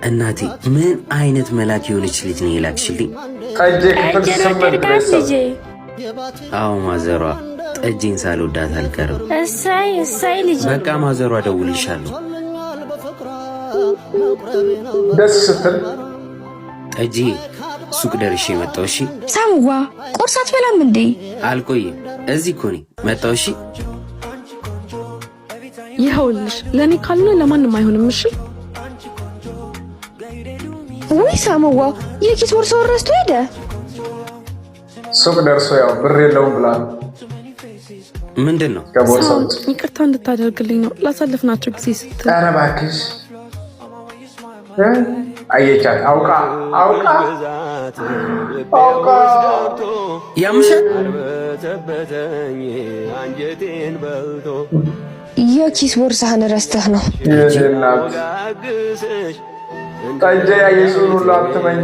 እናቴ ምን አይነት መላክ የሆነች ልጅ ነው የላክሽልኝ? አዎ ማዘሯ ጠጄን ሳልወዳት አልቀርም። እሳይ ልጅ በቃ ማዘሯ ደውልሻለሁ። ደስ ስትል ጠጄ ሱቅ ደርሼ መጣሁ። እሺ ሳምዋ ቁርስ አትበላም እንዴ? አልቆይም፣ እዚህ እኮ ነኝ። መጣሁ። እሺ ይኸውልሽ ለኔ ካልሆነ ለማንም አይሆንም። እሺ ወይ ሳምዋ የኪስ ቦርሳውን ረስቶ ሄደ። ሱቅ ደርሶ ያው ብር የለውም ብላ ምንድን ነው? ይቅርታ እንድታደርግልኝ ነው ላሳለፍናቸው ጊዜ ስትል። ኧረ እባክሽ አየቻት አውቃ ያምሻል። የኪስ ቦርሳህን ረስተህ ነው። ጠጄ ያየሱን ሁሉ አትመኝ።